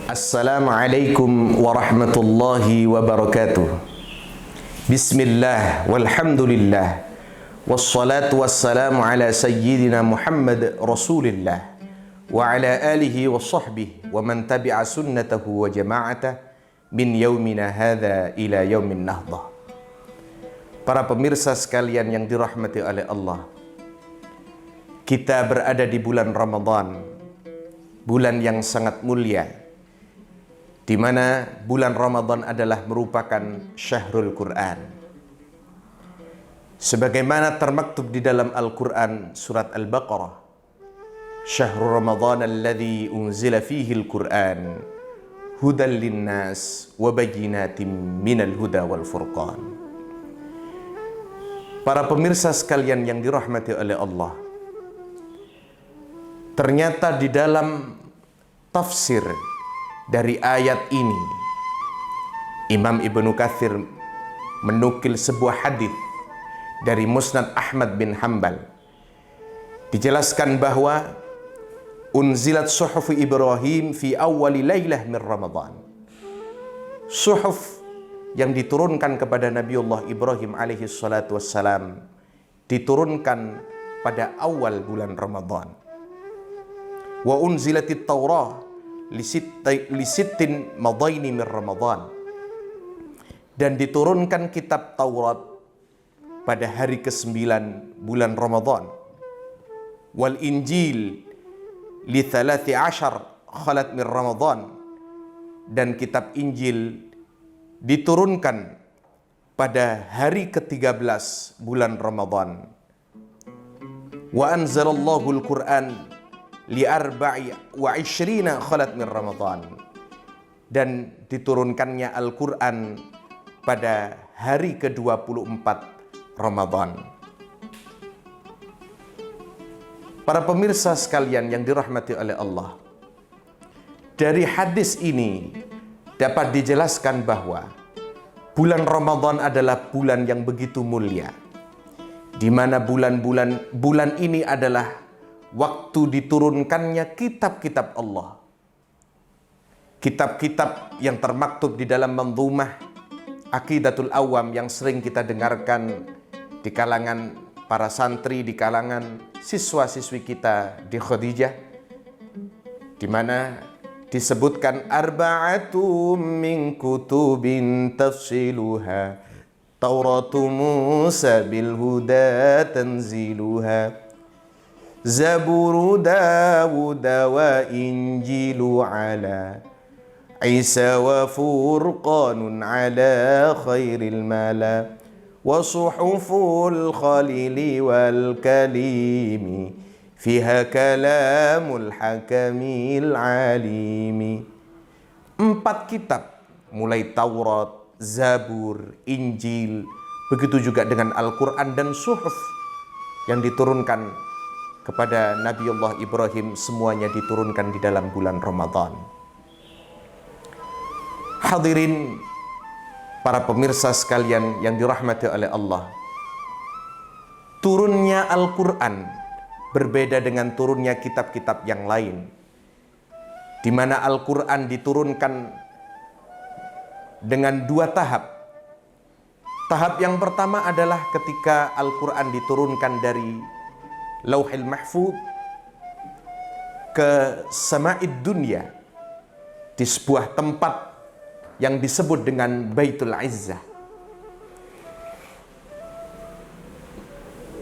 Assalamualaikum warahmatullahi wabarakatuh. Bismillah walhamdulillah wassalatu wassalamu ala sayyidina Muhammad Rasulillah wa ala alihi wa sahbihi wa man tabi'a sunnatahu wa jama'atah min yaumina hadha ila yaumin nahdah. Para pemirsa sekalian yang dirahmati oleh Allah, kita berada di bulan Ramadan, bulan yang sangat mulia, di mana bulan Ramadan adalah merupakan syahrul Quran. Sebagaimana termaktub di dalam Al-Quran surat Al-Baqarah, Syahrul Ramadan alladzi unzila fihi Al-Quran hudan linnas wa bayyinatin minal huda wal furqan. Para pemirsa sekalian yang dirahmati oleh Allah, ternyata di dalam tafsir dari ayat ini, Imam Ibnu Katsir menukil sebuah hadis dari Musnad Ahmad bin Hanbal. Dijelaskan bahwa unzilat suhuf Ibrahim fi awwali lailah min Ramadan. Suhuf yang diturunkan kepada Nabiullah Ibrahim alaihi salatu wassalam diturunkan pada awal bulan Ramadan. Wa unzilatit Taurah lisittin madaini min Ramadan, dan diturunkan kitab Taurat pada hari ke-9 bulan Ramadan. Wal Injil li 13 khalat min Ramadan, dan kitab Injil diturunkan pada hari ke-13 bulan Ramadan. Wa anzalallahu al-Qur'an li 24 khalat min Ramadan, dan diturunkannya Al-Quran pada hari ke-24 Ramadan. Para pemirsa sekalian yang dirahmati oleh Allah, dari hadis ini dapat dijelaskan bahwa bulan Ramadan adalah bulan yang begitu mulia, di mana bulan ini adalah waktu diturunkannya kitab-kitab Allah. Kitab-kitab yang termaktub di dalam manzumah Aqidatul Awam yang sering kita dengarkan di kalangan para santri, di kalangan siswa-siswi kita di Khadijah, di mana disebutkan arba'atum min kutubin tafsiluha Tauratu Musa bil huda tanziluha Zaburu Dawud wa Injilu ala Isa wa Furqanun ala khairil mala wa suhuful khalili wal kalimi fiha kalamul hakamil alimi. 4 kitab, mulai Taurat, Zabur, Injil, begitu juga dengan Al-Quran dan suhuf yang diturunkan kepada Nabiullah Ibrahim, semuanya diturunkan di dalam bulan Ramadan. Hadirin para pemirsa sekalian yang dirahmati oleh Allah, turunnya Al-Quran berbeda dengan turunnya kitab-kitab yang lain, di mana Al-Quran diturunkan dengan 2 tahap. Tahap yang pertama adalah ketika Al-Quran diturunkan dari Lauhil Mahfuz ke Sama'id Dunya, di sebuah tempat yang disebut dengan Baitul Izzah.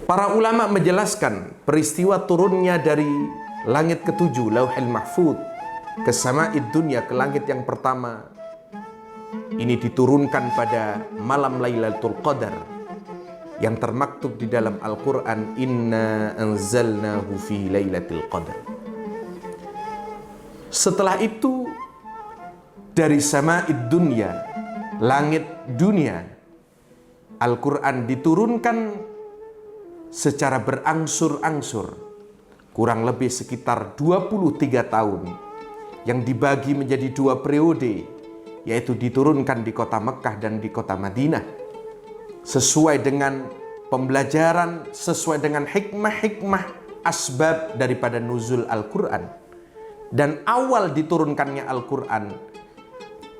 Para ulama menjelaskan peristiwa turunnya dari langit ke-7 Lauhil Mahfuz ke Sama'id Dunya, ke langit yang pertama, ini diturunkan pada malam Lailatul Qadar, yang termaktub di dalam Al-Quran, inna anzalnahu fi lailatul qadar. Setelah itu dari sama'id dunya, langit dunia, Al-Quran diturunkan secara berangsur-angsur, kurang lebih sekitar 23 tahun, yang dibagi menjadi 2 periode, yaitu diturunkan di kota Mekah dan di kota Madinah, sesuai dengan pembelajaran, sesuai dengan hikmah-hikmah asbab daripada nuzul Al-Quran. Dan awal diturunkannya Al-Quran,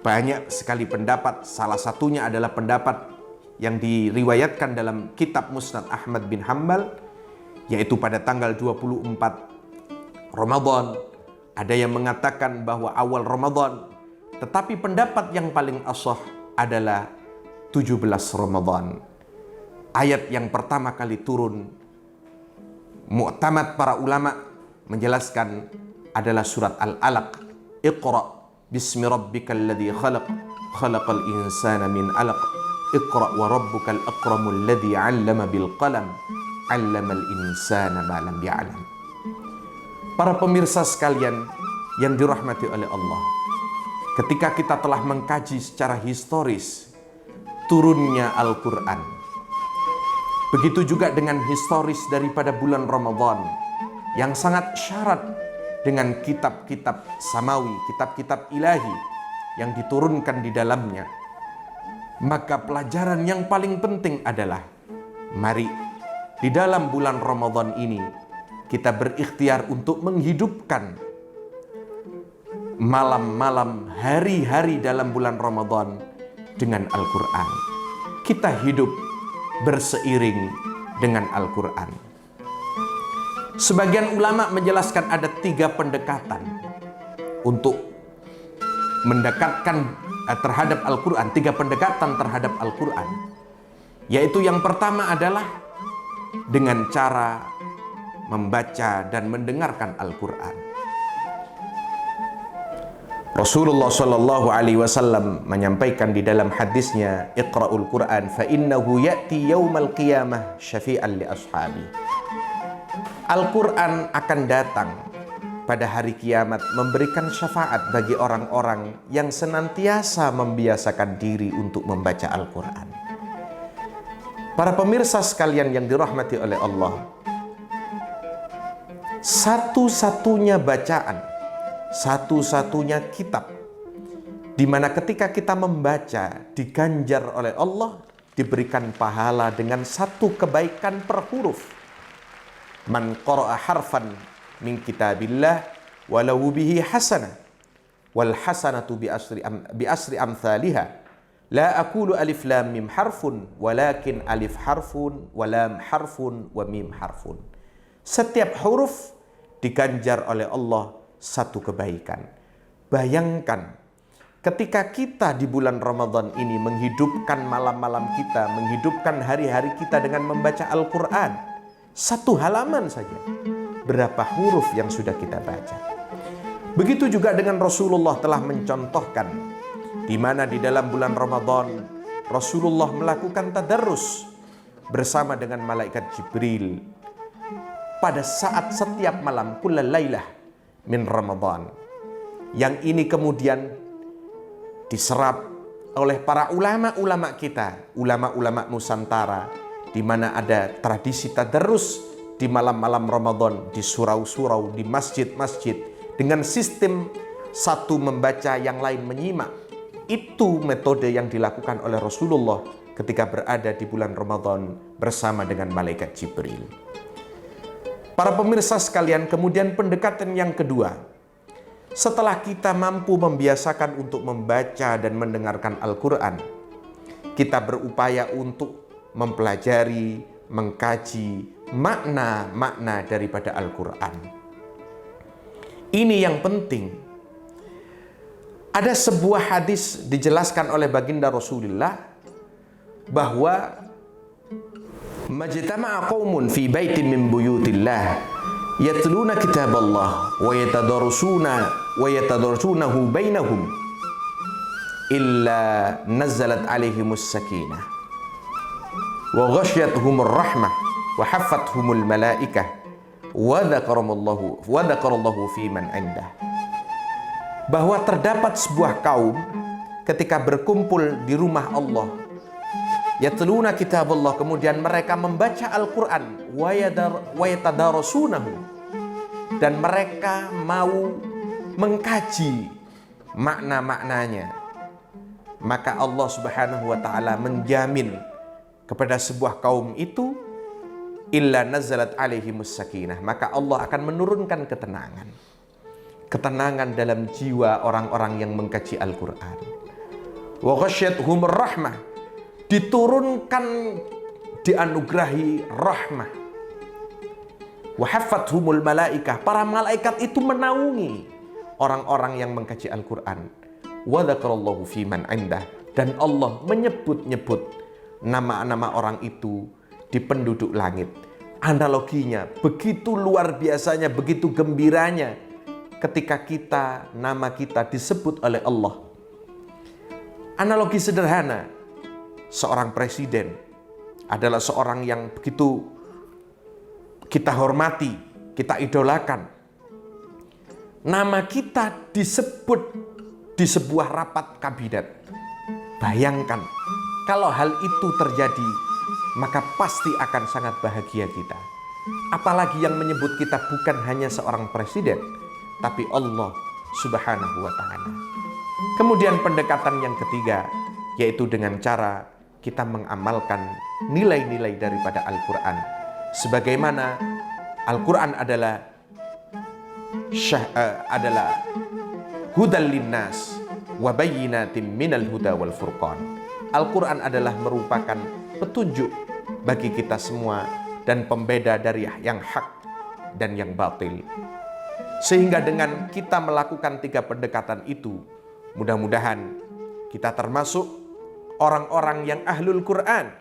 banyak sekali pendapat. Salah satunya adalah pendapat yang diriwayatkan dalam kitab Musnad Ahmad bin Hanbal, yaitu pada tanggal 24 Ramadan. Ada yang mengatakan bahwa awal Ramadan, tetapi pendapat yang paling ashah adalah 17 Ramadan. Ayat yang pertama kali turun, mu'tamad para ulama menjelaskan, adalah surat Al-Alaq. Iqra bismi rabbikal ladzi khalaq, khalaqal insana min 'alaq. Iqra wa rabbukal akramul ladzi 'allama bil qalam, 'allamal insana ma lam ya'lam. Para pemirsa sekalian yang dirahmati oleh Allah, ketika kita telah mengkaji secara historis turunnya Al-Quran, begitu juga dengan historis daripada bulan Ramadan yang sangat syarat dengan kitab-kitab samawi, kitab-kitab ilahi yang diturunkan di dalamnya, maka pelajaran yang paling penting adalah, mari di dalam bulan Ramadan ini kita berikhtiar untuk menghidupkan malam-malam, hari-hari dalam bulan Ramadan dengan Al-Quran. Kita hidup berseiring dengan Al-Quran. Sebagian ulama menjelaskan ada 3 pendekatan untuk mendekatkan terhadap Al-Quran, 3 pendekatan terhadap Al-Quran. Yaitu yang pertama adalah dengan cara membaca dan mendengarkan Al-Quran. Rasulullah Shallallahu Alaihi Wasallam menyampaikan di dalam hadisnya, Iqra'ul Quran fa innahu ya'ti yaumal qiyamah syafi'an li ashabi. Al-Quran akan datang pada hari kiamat memberikan syafaat bagi orang-orang yang senantiasa membiasakan diri untuk membaca Al-Quran. Para pemirsa sekalian yang dirahmati oleh Allah, satu-satunya bacaan, satu-satunya kitab di mana ketika kita membaca diganjar oleh Allah, diberikan pahala dengan 1 kebaikan per huruf. Man qara'a harfan min kitabillah walau bihi hasanah wal hasanatu bi asri amthaliha. La aqulu alif lam mim harfun walakin alif harfun wa lam harfun wa mim harfun. Setiap huruf diganjar oleh Allah 1 kebaikan. Bayangkan ketika kita di bulan Ramadan ini menghidupkan malam-malam kita, menghidupkan hari-hari kita dengan membaca Al-Quran, 1 halaman saja, berapa huruf yang sudah kita baca. Begitu juga dengan Rasulullah telah mencontohkan, di mana di dalam bulan Ramadan Rasulullah melakukan tadarrus bersama dengan malaikat Jibril pada saat setiap malam, kullal lailah min Ramadan. Yang ini kemudian diserap oleh para ulama-ulama kita, ulama-ulama Nusantara, di mana ada tradisi tadarrus di malam-malam Ramadan, di surau-surau, di masjid-masjid, dengan sistem satu membaca, yang lain menyimak. Itu metode yang dilakukan oleh Rasulullah ketika berada di bulan Ramadan bersama dengan malaikat Jibril. Para pemirsa sekalian, kemudian pendekatan yang kedua, setelah kita mampu membiasakan untuk membaca dan mendengarkan Al-Quran, kita berupaya untuk mempelajari, mengkaji makna-makna daripada Al-Quran. Ini yang penting. Ada sebuah hadis dijelaskan oleh baginda Rasulullah bahwa majtama'a qaumun fi baitin min buyutillah yatluna kitaballah wa yatadarsunahu bainahum illa nazalat alaihimus sakinah wa ghasyiyatuhumur rahmah wa haffathumul malaikah wa dzakarallahu fi man indah. Bahwa terdapat sebuah kaum ketika berkumpul di rumah Allah, yatluna kitabullah, kemudian mereka membaca Al-Quran, wa yatadarasunahu, dan mereka mau mengkaji makna-maknanya, maka Allah Subhanahu wa ta'ala menjamin kepada sebuah kaum itu, illa nazalat alaihimus sakinah, maka Allah akan menurunkan ketenangan dalam jiwa orang-orang yang mengkaji Al-Quran. Wa ghasyiyatuhumur rahmah, diturunkan, dianugerahi rahmah. Wa haffathumul malaikah, para malaikat itu menaungi orang-orang yang mengkaji Al-Quran. Wa dzakarallahu fi man indah, dan Allah menyebut-nyebut nama-nama orang itu di penduduk langit. Analoginya begitu luar biasanya, begitu gembiranya ketika nama kita disebut oleh Allah. Analogi sederhana, seorang presiden adalah seorang yang begitu kita hormati, kita idolakan. Nama kita disebut di sebuah rapat kabinet. Bayangkan kalau hal itu terjadi, maka pasti akan sangat bahagia kita. Apalagi yang menyebut kita bukan hanya seorang presiden, tapi Allah Subhanahu wa ta'ala. Kemudian pendekatan yang ketiga, yaitu dengan cara kita mengamalkan nilai-nilai daripada Al-Quran. Sebagaimana Al-Quran adalah hudal linnas wa bayyinatin minal huda wal furqan. Al-Quran adalah merupakan petunjuk bagi kita semua dan pembeda dari yang hak dan yang batil. Sehingga dengan kita melakukan 3 pendekatan itu, mudah-mudahan kita termasuk orang-orang yang ahlul Quran,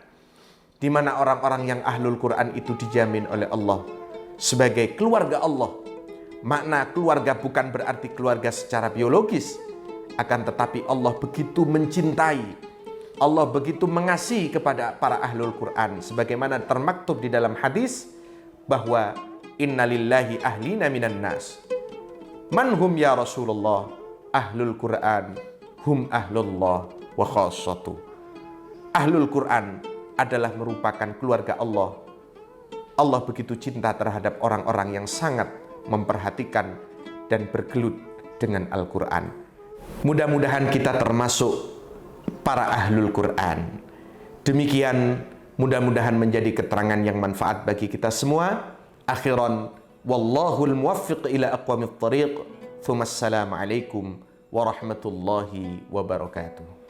di mana orang-orang yang ahlul Quran itu dijamin oleh Allah sebagai keluarga Allah. Makna keluarga bukan berarti keluarga secara biologis, akan tetapi Allah begitu mencintai, Allah begitu mengasihi kepada para ahlul Quran, sebagaimana termaktub di dalam hadis bahwa innalillahi ahlina minan nas. Man hum ya Rasulullah? Ahlul Quran hum ahlullah wa khassatu. Ahlul Quran adalah merupakan keluarga Allah. Allah begitu cinta terhadap orang-orang yang sangat memperhatikan dan bergelut dengan Al-Quran. Mudah-mudahan kita termasuk para ahlul Quran. Demikian, mudah-mudahan menjadi keterangan yang manfaat bagi kita semua. Akhiran, wallahul muwaffiq ila aqwamit thariq. Assalamualaikum warahmatullahi wabarakatuh.